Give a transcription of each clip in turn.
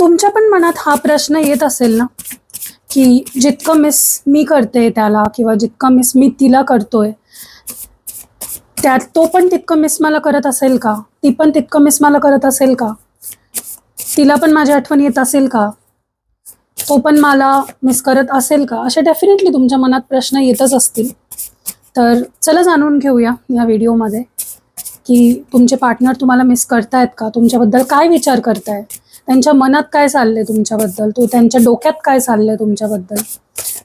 तुमच्या पण मनात हा प्रश्न येत असेल ना, की जितकं मिस मी करते त्याला किंवा जितकं मिस मी तिला करतोय, त्यात तो पण तितकं मिस मला करत असेल का? ती पण तितकं मिस मला करत असेल का? तिला पण माझी आठवण येत असेल का? तो पण मला मिस करत असेल का? असे डेफिनेटली तुमच्या मनात प्रश्न येतच असतील. तर चला जाणून घेऊया या व्हिडिओमध्ये, की तुमचे पार्टनर तुम्हाला मिस करतायत का? तुमच्याबद्दल काय विचार करतायत? त्यांच्या मनात काय चाललंय तुमच्याबद्दल? त्यांच्या डोक्यात काय चाललंय तुमच्याबद्दल?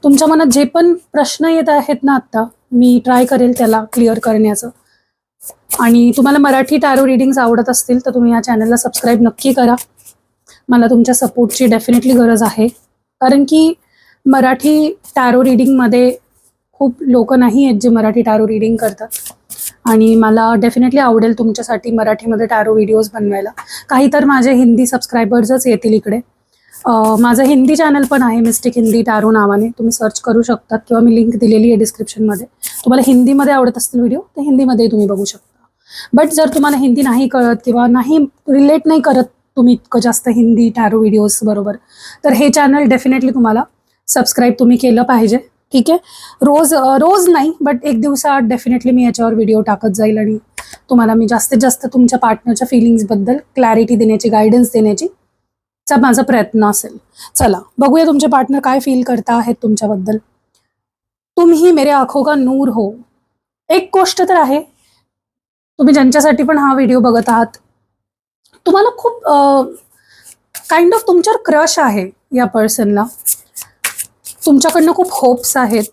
तुमच्या मनात जे पण प्रश्न येत आहेत ना आत्ता, मी ट्राय करेल त्याला क्लिअर करण्याचं. आणि तुम्हाला मराठी टॅरो रीडिंग्स आवडत असतील तर तुम्ही या चॅनलला सबस्क्राईब नक्की करा. मला तुमच्या सपोर्टची डेफिनेटली गरज आहे, कारण की मराठी टॅरो रीडिंगमध्ये खूप लोक नाही आहेत जे मराठी टॅरो रीडिंग करतात. आणि मला डेफिनेटली आवडेल तुमच्यासाठी मराठीमध्ये टॅरो व्हिडिओज बनवायला. काही तर माझे हिंदी सबस्क्रायबर्सच येतील इकडे. माझं हिंदी चॅनल पण आहे, मिस्टिक हिंदी टॅरो नावाने. तुम्ही सर्च करू शकतात किंवा मी लिंक दिलेली आहे डिस्क्रिप्शनमध्ये. तुम्हाला हिंदीमध्ये आवडत असतील व्हिडिओ तर हिंदीमध्ये तुम्ही बघू शकता. बट जर तुम्हाला हिंदी नाही कळत किंवा नाही रिलेट नाही करत तुम्ही इतकं जास्त हिंदी टॅरो व्हिडिओज बरोबर, तर हे चॅनल डेफिनेटली तुम्हाला सबस्क्राईब तुम्ही केलं पाहिजे. ठीक आहे, रोज नाही बट एक दिवसाआड डेफिनेटली मी याच्यावर व्हिडिओ टाकत जाईल आणि तुम्हाला मी जास्तीत जास्त तुमच्या पार्टनरच्या फिलिंग्सबद्दल क्लॅरिटी देण्याची, गायडन्स देण्याची माझा प्रयत्न असेल. चला बघूया तुमचे पार्टनर काय फील करता आहेत तुमच्याबद्दल. तुम ही मेरे आंखों का नूर हो. एक गोष्ट तर आहे, तुम्ही ज्यांच्यासाठी पण हा व्हिडिओ बघत आहात, तुम्हाला खूप काइंड ऑफ तुमच्यावर क्रश आहे या पर्सनला. तुमच्याकडनं खूप होप्स आहेत.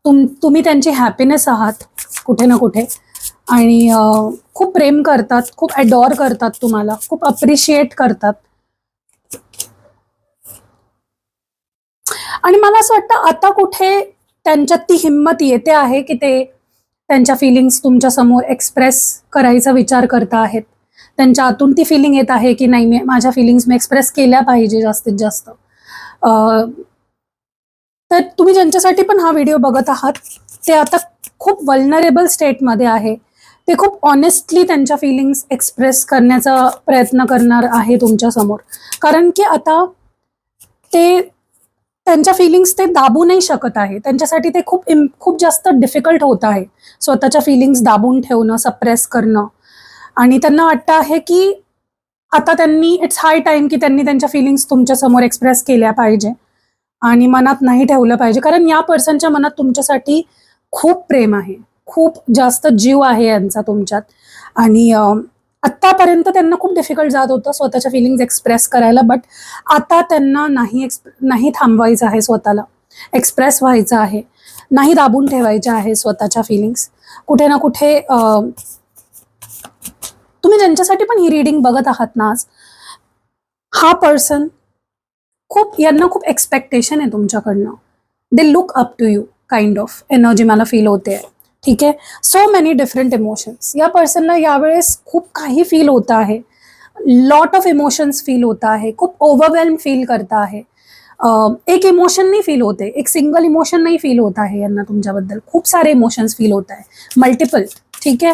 तुम्ही त्यांची हॅपीनेस आहात कुठे ना कुठे. आणि खूप प्रेम करतात, खूप ॲडॉर करतात तुम्हाला, खूप अप्रिशिएट करतात. आणि मला असं वाटतं आता कुठे त्यांच्यात ती हिंमत येते आहे की ते त्यांच्या फिलिंग्स तुमच्या समोर एक्सप्रेस करायचा विचार करता आहेत. त्यांच्या आतून ती फिलिंग येत आहे की नाही, मी माझ्या फिलिंग्स मी एक्सप्रेस केल्या पाहिजे जास्तीत जास्त. तर तुम्ही ज्यांच्यासाठी पण हा व्हिडिओ बघत आहात ते आता खूप वल्नरेबल स्टेटमध्ये आहे. ते खूप ऑनेस्टली त्यांच्या फिलिंग्स एक्सप्रेस करण्याचा प्रयत्न करणार आहे तुमच्यासमोर. कारण की आता ते त्यांच्या फिलिंग्स ते दाबू नाही शकत आहे. त्यांच्यासाठी ते खूप जास्त डिफिकल्ट होत आहे स्वतःच्या फिलिंग्स दाबून ठेवणं, सप्रेस करणं. आणि त्यांना वाटतं आहे की आता त्यांनी इट्स हाय टाइम की त्यांनी त्यांच्या फिलिंग्स तुमच्यासमोर एक्सप्रेस केल्या पाहिजे आणि मनात नाही ठेवलं पाहिजे. कारण या पर्सनच्या मनात तुमच्यासाठी खूप प्रेम आहे, खूप जास्त जीव आहे यांचा तुमच्यात. आणि आत्तापर्यंत त्यांना खूप डिफिकल्ट जात होतं स्वतःच्या फिलिंग्स एक्सप्रेस करायला, बट आता त्यांना नाही थांबवायचं आहे, स्वतःला एक्सप्रेस व्हायचं आहे, नाही दाबून ठेवायच्या आहे स्वतःच्या फिलिंग्स. कुठे ना कुठे तुम्ही ज्यांच्यासाठी पण ही रीडिंग बघत आहात ना आज, हा पर्सन यांना खूप एक्सपेक्टेशन आहे तुमच्याकडनं. They look up to you kind of energy मला फील होते. ठीक आहे, सो मेनी डिफरंट इमोशन्स या पर्सनला यावेळेस खूप काही फील होत आहे. लॉट ऑफ इमोशन्स फील होत आहे, खूप ओव्हरवेल्म फील करता आहे. एक इमोशन नाही फील होते, एक सिंगल इमोशन नाही फील होत आहे यांना तुमच्याबद्दल. खूप सारे इमोशन्स फील होत आहे, मल्टिपल. ठीक आहे,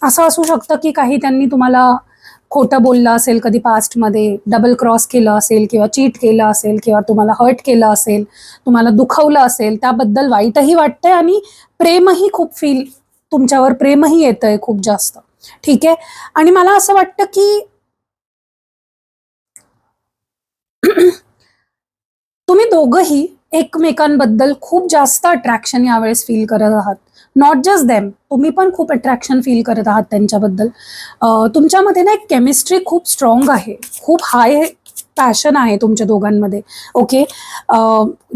असं असू शकतं की काही त्यांनी तुम्हाला खोटं बोललं असेल कधी पास्टमध्ये, डबल क्रॉस केलं असेल किंवा चीट केलं असेल किंवा तुम्हाला हर्ट केलं असेल, तुम्हाला दुखवलं असेल, त्याबद्दल वाईटही वाटतंय आणि प्रेमही खूप तुमच्यावर प्रेमही येतंय खूप जास्त. ठीक आहे, आणि मला असं वाटतं की तुम्ही दोघंही एकमेकांबद्दल खूप जास्त अट्रॅक्शन यावेळेस फील करत आहात. नॉट जस्ट देम, तुम्ही पण खूप अट्रॅक्शन फील करत आहात त्यांच्याबद्दल. तुमच्यामध्ये ना एक केमिस्ट्री खूप स्ट्रॉंग आहे, खूप हाय पॅशन आहे तुमच्या दोघांमध्ये. ओके,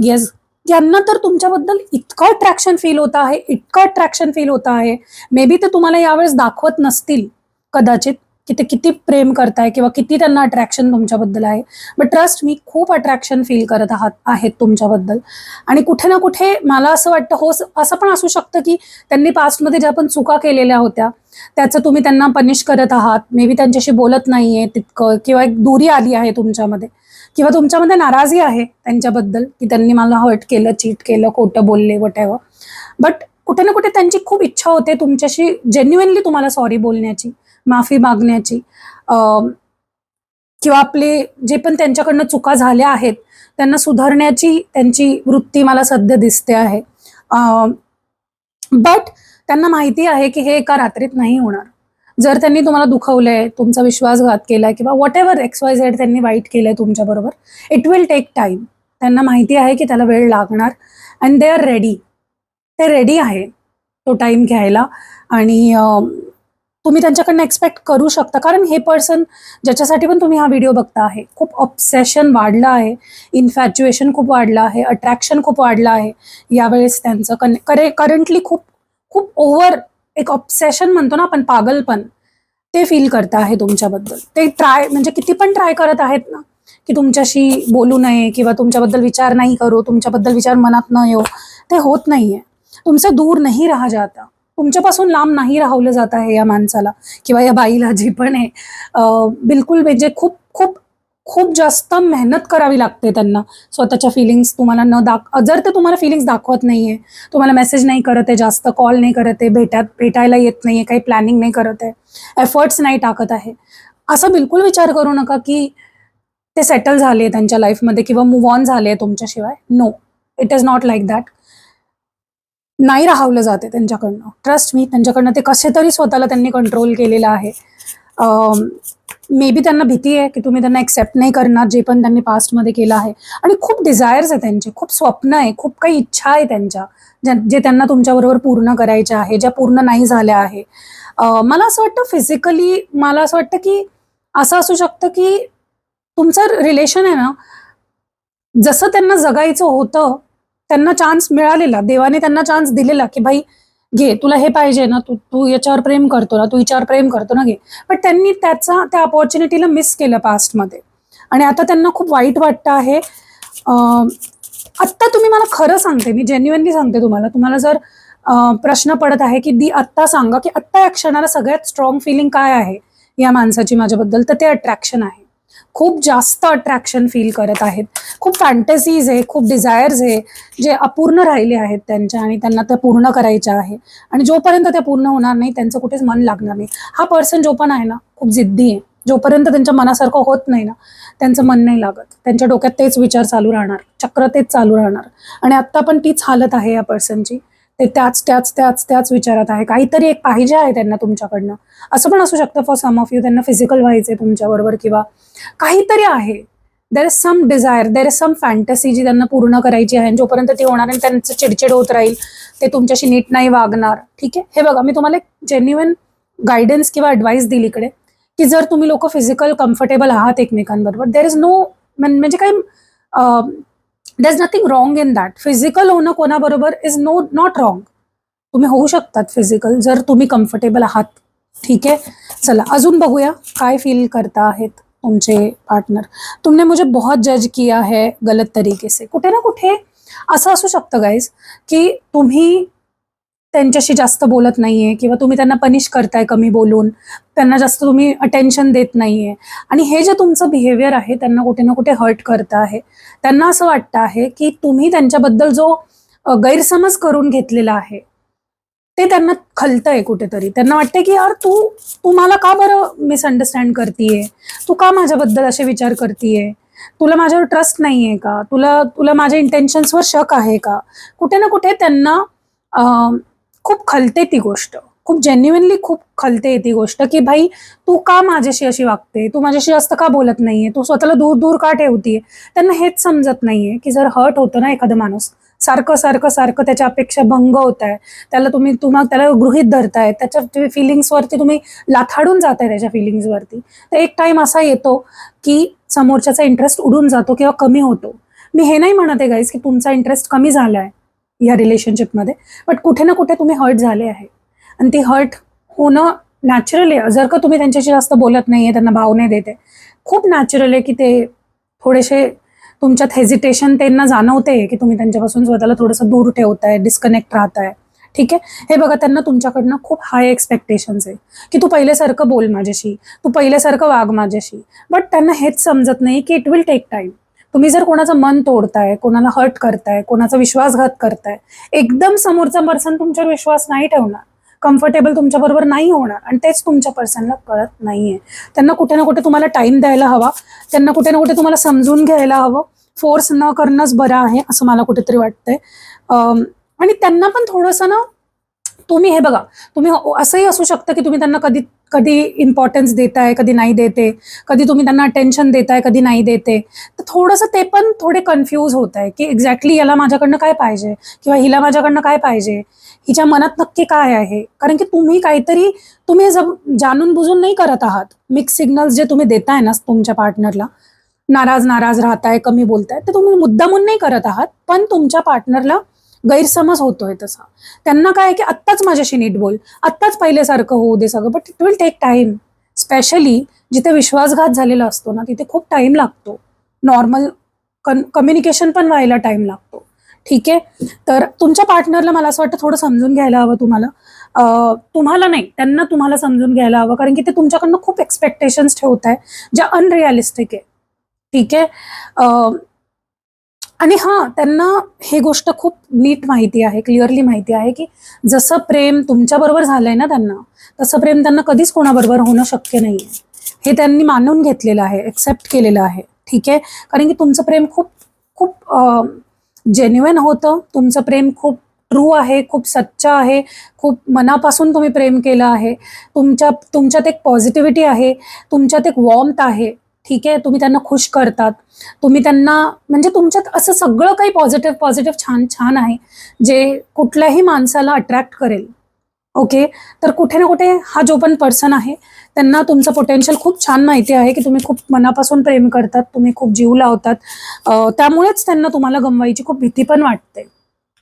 येस, यांना तर तुमच्याबद्दल इतकं अट्रॅक्शन फील होत आहे, इतकं अट्रॅक्शन फील होत आहे. मे बी ते तुम्हाला यावेळेस दाखवत नसतील कदाचित की ते किती प्रेम करताय किंवा किती त्यांना अट्रॅक्शन तुमच्याबद्दल आहे. बट ट्रस्ट मी, खूप अट्रॅक्शन फील करत आहेत तुमच्याबद्दल. आणि कुठे ना कुठे मला असं वाटतं, हो असं पण असू शकतं की त्यांनी पास्टमध्ये ज्या पण चुका केलेल्या होत्या त्याचं तुम्ही त्यांना पनिश करत आहात. मे बी त्यांच्याशी बोलत नाहीये तितकं, किंवा एक दुरी आली आहे तुमच्यामध्ये, किंवा तुमच्यामध्ये नाराजी आहे त्यांच्याबद्दल की त्यांनी मला हर्ट केलं, चीट केलं, खोटं बोलले, वटएव्हर. बट कुठे ना कुठे त्यांची खूप इच्छा होते तुमच्याशी जेन्युइनली तुम्हाला सॉरी बोलण्याची, माफी मागण्याची. किंवा आपले जे पण त्यांच्याकडनं चुका झाल्या आहेत त्यांना सुधारण्याची त्यांची वृत्ती मला सध्या दिसते आहे. बट त्यांना माहिती आहे की हे एका रात्रीत नाही होणार. जर त्यांनी तुम्हाला दुखवलंय, तुमचा विश्वासघात केलाय किंवा व्हॉट एव्हर XYZ त्यांनी वाईट केलंय तुमच्याबरोबर, इट विल टेक टाइम. त्यांना माहिती आहे की त्याला वेळ लागणार अँड दे आर रेडी. ते रेडी आहे तो टाइम घ्यायला. आणि तुम्ही त्यांच्याकडनं एक्सपेक्ट करू शकता, कारण हे पर्सन ज्याच्यासाठी पण तुम्ही हा व्हिडिओ बघता आहे, खूप ऑब्सेशन वाढलं आहे, इन्फॅच्युएशन खूप वाढलं आहे, अट्रॅक्शन खूप वाढलं आहे यावेळेस त्यांचं. करंटली खूप खूप ओव्हर एक ऑब्सेशन म्हणतो ना आपण, पागलपण, ते फील करत आहे तुमच्याबद्दल. ते म्हणजे किती पण ट्राय करत आहेत ना की तुमच्याशी बोलू नये किंवा तुमच्याबद्दल विचार नाही करू, तुमच्याबद्दल विचार मनात न येऊ, ते होत नाहीये. तुमसे दूर नाही राहा जाता, तुमच्यापासून लांब नाही राहवलं जात आहे या माणसाला किंवा या बाईला, जी पण आहे. बिलकुल म्हणजे खूप खूप खूप जास्त मेहनत करावी लागते त्यांना स्वतःच्या फिलिंग्स तुम्हाला जर ते तुम्हाला फिलिंग्स दाखवत नाहीये, तुम्हाला मेसेज नाही करत आहे, जास्त कॉल नाही करत आहे, भेटायला येत नाहीये, काही प्लॅनिंग नाही करत आहे, एफर्ट्स नाही टाकत आहे, असं बिलकुल विचार करू नका की ते सेटल झाले त्यांच्या लाईफमध्ये किंवा मूव्ह ऑन झाले तुमच्याशिवाय. No, it is not like that. नाही राहवलं जाते त्यांच्याकडनं, ट्रस्ट मी. त्यांच्याकडनं ते कसे तरी स्वतःला त्यांनी कंट्रोल केलेलं आहे. मे बी त्यांना भीती आहे की तुम्ही त्यांना एक्सेप्ट नाही करणार जे पण त्यांनी पास्टमध्ये केलं आहे. आणि खूप डिझायर्स आहे त्यांचे, खूप स्वप्न आहे, खूप काही इच्छा आहे त्यांच्या, जे त्यांना तुमच्याबरोबर पूर्ण करायच्या आहे, ज्या पूर्ण नाही झाल्या आहे. मला असं वाटतं फिजिकली, मला असं वाटतं की असं असू शकतं की तुमचं रिलेशन आहे ना, जसं त्यांना जगायचं होतं, त्यांना चान्स मिळालेला, देवाने त्यांना चान्स दिलेला की भाई घे, तुला हे पाहिजे ना, तू तू याच्यावर प्रेम करतो ना, तू हिच्यावर प्रेम करतो ना, घे. पण त्यांनी त्या अपॉर्च्युनिटीला मिस केलं पास्टमध्ये आणि आता त्यांना खूप वाईट वाटतं आहे. आत्ता तुम्ही, मला खरं सांगते, मी जेन्युइनली सांगते तुम्हाला जर प्रश्न पडत आहे की आत्ता सांगा की आत्ता या क्षणाला सगळ्यात स्ट्रॉंग फिलिंग काय आहे या माणसाची माझ्याबद्दल, तर ते अट्रॅक्शन आहे. खूप जास्त अट्रॅक्शन फील करत आहेत, खूप फॅन्टसीज आहे, खूप डिझायर्स आहे जे अपूर्ण राहिले आहेत त्यांच्या आणि त्यांना त्या पूर्ण करायच्या आहे. आणि जोपर्यंत त्या पूर्ण होणार नाही त्यांचं कुठेच मन लागणार नाही. हा पर्सन जो पण आहे ना, खूप जिद्दी आहे. जोपर्यंत त्यांच्या मनासारखं होत नाही ना, त्यांचं मन नाही लागत. त्यांच्या डोक्यात तेच विचार चालू राहणार, चक्र तेच चालू राहणार. आणि आत्ता पण तीच हालत आहे या पर्सनची. ते त्याच विचारात आहे. काहीतरी एक पाहिजे आहे त्यांना तुमच्याकडनं. असं पण असू शकतं फॉर सम ऑफ यू, त्यांना फिजिकल व्हायचंय तुमच्याबरोबर किंवा काहीतरी आहे. There is some desire, there is some fantasy जी त्यांना पूर्ण करायची आहे. जोपर्यंत ती होणार आणि त्यांचं चिडचिड होत राहील, ते तुमच्याशी नीट नाही वागणार. ठीक आहे, हे बघा, मी तुम्हाला एक जेन्युइन गायडन्स किंवा ॲडवाईस दिली इकडे की जर तुम्ही लोक फिजिकल कम्फर्टेबल आहात एकमेकांबरोबर, देर इज नो, म्हणजे काही there is nothing wrong in that. Physical होणं कोणाबरोबर इज नॉट रॉंग. तुम्ही होऊ शकतात फिजिकल जर तुम्ही कम्फर्टेबल आहात. ठीक है, चला अजून बघूया काय फील करता आहेत तुमचे पार्टनर. तुमने मुझे बहुत जज किया है गलत तरीके से. कुठे ना कुठे असं असू शकतं गाईज की तुम्ही त्यांच्याशी जास्त बोलत नाहीये किंवा तुम्ही त्यांना पनिश करताय कमी बोलून, त्यांना जास्त तुम्ही अटेन्शन देत नाहीये. आणि हे जे तुमचं बिहेवियर आहे त्यांना कुठे ना कुठे हर्ट करतं आहे. त्यांना असं वाटतं आहे की तुम्ही त्यांच्याबद्दल जो गैरसमज करून घेतलेला आहे ते त्यांना खलतंय कुठेतरी. त्यांना वाटतंय की यार तू मला का बरं मिसअंडरस्टँड करतीये, तू का माझ्याबद्दल असे विचार करतीये, तुला माझ्यावर ट्रस्ट नाहीये का, तुला माझ्या इंटेन्शन्सवर शक आहे का. कुठे ना कुठे त्यांना खूप खलते ती गोष्ट, खूप जेन्युइनली खूप खलते ती गोष्ट की भाई तू का माझ्याशी अशी वागते, तू माझ्याशी जास्त का बोलत नाहीये, तू स्वतःला दूर दूर का ठेवतीये. त्यांना हेच समजत नाहीये की जर हर्ट होतं ना एखादा माणूस, सारखं सारखं सारखं त्याच्या अपेक्षा भंग होत आहे, त्याला गृहीत धरताय, त्याच्या फिलिंग्सवरती तुम्ही लाथाडून जाताय त्याच्या फिलिंग्सवरती, तर एक टाइम असा येतो की समोरच्याचा इंटरेस्ट उडून जातो किंवा कमी होतो. मी हे नाही म्हणत आहे गाईज की तुमचा इंटरेस्ट कमी झालाय या रिलेशनशिपमध्ये, बट कुठे ना कुठे तुम्ही हर्ट झाले आहे आणि ती हर्ट होणं नॅचरल आहे. जर का तुम्ही त्यांच्याशी जास्त बोलत नाहीये, त्यांना भाव नाही देते, खूप नॅचरल आहे की ते थोडेसे तुमच्यात हेजिटेशन त्यांना जाणवते की तुम्ही त्यांच्यापासून स्वतःला थोडंसं दूर ठेवताय, डिस्कनेक्ट राहताय. ठीक आहे, हे बघा, त्यांना तुमच्याकडनं खूप हाय एक्सपेक्टेशन्स आहे की तू पहिल्यासारखं बोल माझ्याशी, तू पहिल्यासारखं वाग माझ्याशी. बट त्यांना हेच समजत नाही की इट विल टेक टाइम. तुम्ही जर कोणाचं मन तोडताय, कोणाला हर्ट करताय, कोणाचा विश्वासघात करताय, एकदम समोरचा पर्सन तुमच्यावर विश्वास नाही ठेवणार. कम्फर्टेबल तुमच्याबरोबर नाही होणार आणि तेच तुमच्या पर्सनला कळत नाहीये. त्यांना कुठे ना कुठे तुम्हाला टाइम द्यायला हवा, त्यांना कुठे ना कुठे तुम्हाला समजून घ्यायला हवं. फोर्स न करणंच बरं आहे असं मला कुठेतरी वाटतंय. आणि त्यांना पण थोडंसं ना, तुम्ही हे बघा, तुम्ही असंही असू शकतं की तुम्ही त्यांना कधी कधी इम्पॉर्टन्स देताय, कधी नाही देते, कधी तुम्ही त्यांना अटेन्शन देताय, कधी नाही देते. तर थोडंसं ते पण थोडे कन्फ्यूज होत आहे की एक्झॅक्टली याला माझ्याकडनं काय पाहिजे किंवा हिला माझ्याकडनं काय पाहिजे, हिच्या मनात नक्की काय आहे. कारण की तुम्ही काहीतरी, तुम्ही जाणून बुजून नाही करत आहात. मिक्स सिग्नल्स जे तुम्ही देताय ना तुमच्या पार्टनरला, नाराज नाराज राहताय, कमी बोलताय, ते तुम्ही मुद्दामून नाही करत आहात, पण तुमच्या पार्टनरला गैरसमज होतोय तसा. त्यांना काय आहे की आत्ताच माझ्याशी नीट बोल, आत्ताच पहिल्यासारखं होऊ दे सगळं, but it will take time. Specially जिथे विश्वासघात झालेला असतो ना, तिथे खूप टाइम लागतो. नॉर्मल कम्युनिकेशन पण व्हायला टाइम लागतो. ठीक आहे, तर तुमच्या पार्टनरला मला असं वाटतं थोडं समजून घ्यायला हवं तुम्हाला. तुम्हाला नाही, त्यांना तुम्हाला समजून घ्यायला हवं, कारण की ते तुमच्याकडनं खूप एक्सपेक्टेशन्स ठेवत आहे ज्या अनरिअलिस्टिक आहे. ठीक आहे. आणि हां, त्यांना हे गोष्ट खूप नीट माहिती आहे, क्लिअरली माहिती आहे की जसं प्रेम तुमच्याबरोबर झालंय ना त्यांना, तसं प्रेम त्यांना कधीच कोणाबरोबर होणं शक्य नाही आहे. हे त्यांनी मानून घेतलेलं आहे, एक्सेप्ट केलेलं आहे. ठीक आहे, कारण की तुमचं प्रेम खूप खूप जेन्युइन होतं, तुमचं प्रेम खूप ट्रू आहे, खूप सच्चा आहे, खूप मनापासून तुम्ही प्रेम केलं आहे. तुमच्यात एक पॉझिटिव्हिटी आहे, तुमच्यात एक वॉर्मथ आहे. ठीक आहे, तुम्ही त्यांना खुश करतात, तुम्ही त्यांना, म्हणजे तुमच्यात असं सगळं काही पॉझिटिव्ह पॉझिटिव्ह छान छान आहे जे कुठल्याही माणसाला अट्रॅक्ट करेल. ओके, तर कुठे ना कुठे हा जो पण पर्सन आहे त्यांना तुमचं पोटेन्शियल खूप छान माहिती आहे की तुम्ही खूप मनापासून प्रेम करतात, तुम्ही खूप जीव लावतात. त्यामुळेच त्यांना तुम्हाला गमवायची खूप भीती पण वाटते.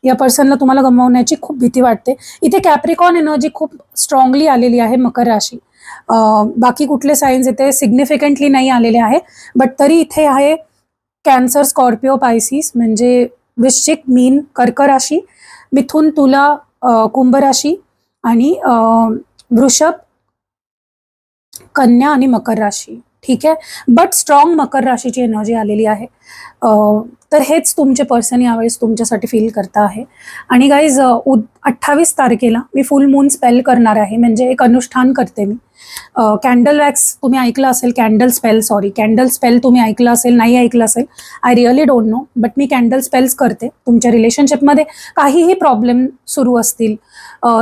या पर्सनला तुम्हाला गमावण्याची खूप भीती वाटते. इथे कॅप्रिकॉन एनर्जी खूप स्ट्रॉंगली आलेली आहे मकर राशी. बाकी कुठले सायन्स इथे सिग्निफिकंटली नाही आलेले आहे, बट तरी इथे आहे कॅन्सर, स्कॉर्पिओ, पायसिस, म्हणजे वृश्चिक, मीन, कर्क राशी, मिथुन, तुला, कुंभ राशी आणि वृषभ, कन्या आणि मकर राशी. ठीक आहे, बट स्ट्रॉंग मकर राशीची एनर्जी आलेली आहे. तर हेच तुमचे पर्सन यावेळेस तुमच्यासाठी फील करता आहे. आणि गाईज 28 तारखेला मी फुल मून स्पेल करणार आहे, म्हणजे एक अनुष्ठान करते मी. कॅन्डल वॅक्स तुम्ही ऐकलं असेल, कॅन्डल स्पेल तुम्ही ऐकलं असेल, नाही ऐकलं असेल, I really don't know, but me candle spells करते. तुमच्या रिलेशनशिपमध्ये काहीही प्रॉब्लेम सुरू असतील,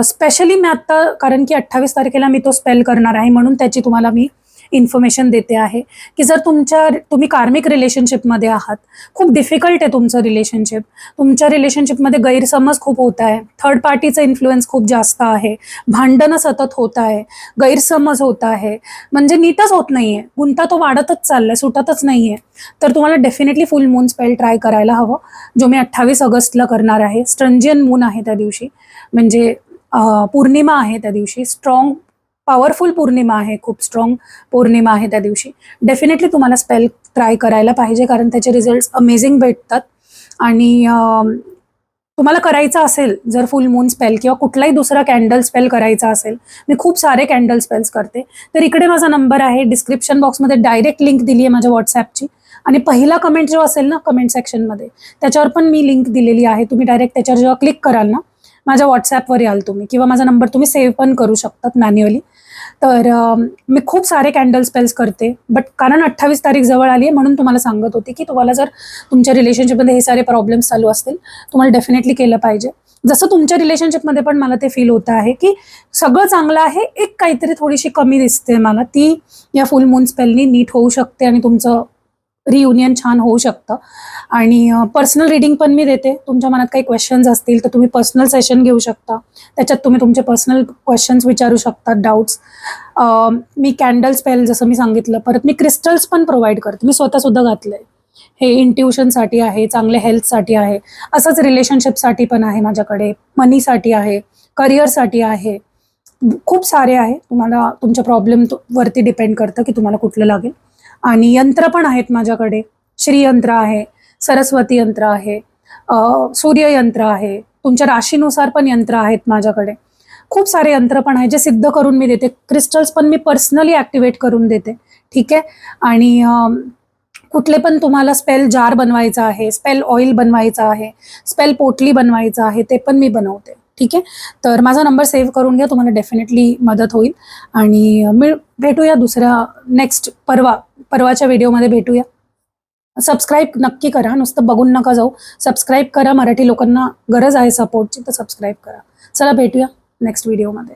स्पेशली मी आत्ता, कारण की 28 तारखेला मी तो स्पेल करणार आहे, म्हणून त्याची तुम्हाला मी इन्फॉर्मेशन देते आहे की जर तुम्ही कार्मिक रिलेशनशिपमध्ये आहात, खूप डिफिकल्ट आहे तुमचं रिलेशनशिप, तुमच्या रिलेशनशिपमध्ये गैरसमज खूप होत आहे, थर्ड पार्टीचा इन्फ्लुएन्स खूप जास्त आहे, भांडणं सतत होत आहे, गैरसमज होत आहे, म्हणजे नीटच होत नाहीये, गुंता तो वाढतच चाललाय, सुटतच नाहीये, तर तुम्हाला डेफिनेटली फुल मून स्पेल ट्राय करायला हवं, जो मी 28 ऑगस्टला करणार आहे. स्ट्रंजियन मून आहे त्या दिवशी, म्हणजे पौर्णिमा आहे त्या दिवशी, स्ट्रॉंग पॉवरफुल पौर्णिमा आहे, खूप स्ट्रॉंग पौर्णिमा आहे त्या दिवशी. डेफिनेटली तुम्हाला स्पेल ट्राय करायला पाहिजे, कारण त्याचे रिझल्ट्स अमेझिंग भेटतात. आणि तुम्हाला करायचं असेल जर फुल मून स्पेल किंवा कुठलाही दुसरा कॅन्डल स्पेल करायचा असेल, मी खूप सारे कॅन्डल स्पेल्स करते, तर इकडे माझा नंबर आहे, डिस्क्रिप्शन बॉक्समध्ये डायरेक्ट लिंक दिली आहे माझ्या व्हॉट्सॲपची, आणि पहिला कमेंट जो असेल ना कमेंट सेक्शनमध्ये, त्याच्यावर पण मी लिंक दिलेली आहे. तुम्ही डायरेक्ट त्याच्यावर जेव्हा क्लिक कराल ना, माझ्या व्हॉट्सॲपवर याल तुम्ही, किंवा माझा नंबर तुम्ही सेव्ह पण करू शकतात मॅन्युअली. तर मी खूप सारे कॅन्डल स्पेल्स करते, बट कारण 28 तारीख जवळ आली आहे म्हणून तुम्हाला सांगत होती की तुम्हाला जर तुमच्या रिलेशनशिपमध्ये हे सारे प्रॉब्लेम्स चालू असतील, तुम्हाला डेफिनेटली केलं पाहिजे. जसं तुमच्या रिलेशनशिपमध्ये पण मला ते फील होतं आहे की सगळं चांगलं आहे, एक काहीतरी थोडीशी कमी दिसते मला, ती या फुल मून स्पेलनी नीट होऊ शकते आणि तुमचं रियुनियन छान होऊ शकतं. आणि पर्सनल रीडिंग पण मी देते. तुमच्या मनात काही क्वेश्चन्स असतील तर तुम्ही पर्सनल सेशन घेऊ शकता, त्याच्यात तुम्ही तुमचे पर्सनल क्वेश्चन्स विचारू शकता, डाऊट्स. मी कॅन्डल स्पेल जसं मी सांगितलं, परत मी क्रिस्टल्स पण प्रोव्हाइड करते, मी स्वतःसुद्धा घातलं आहे. हे इंट्युशनसाठी आहे, चांगल्या हेल्थसाठी आहे, असंच रिलेशनशिपसाठी पण आहे माझ्याकडे, मनीसाठी आहे, करिअरसाठी आहे, खूप सारे आहे. तुम्हाला तुमच्या प्रॉब्लेम वरती डिपेंड करतं की तुम्हाला कुठलं लागेल. आणि यंत्र पण आहेत माझ्याकडे, श्रीयंत्र आहे, सरस्वती यंत्र आहे, सूर्ययंत्र आहे, तुमच्या राशीनुसार पण यंत्र आहेत माझ्याकडे, खूप सारे यंत्र पण आहे जे सिद्ध करून मी देते. क्रिस्टल्स पण मी पर्सनली ॲक्टिवेट करून देते. ठीक आहे, आणि कुठले पण तुम्हाला स्पेल जार बनवायचा आहे, स्पेल ऑइल बनवायचा आहे, स्पेल पोटली बनवायचा आहे, ते पण मी बनवते. ठीक आहे. तर माझा नंबर सेव्ह करून घ्या, तुम्हाला डेफिनेटली मदत होईल. आणि भेटूया दुसऱ्या नेक्स्ट परवाच्या व्हिडिओमध्ये भेटूया. सबस्क्राईब नक्की करा, नुसतं बघून नका जाऊ. सबस्क्राईब करा, मराठी लोकांना गरज आहे सपोर्टची, तर सबस्क्राईब करा. चला भेटूया नेक्स्ट व्हिडिओमध्ये.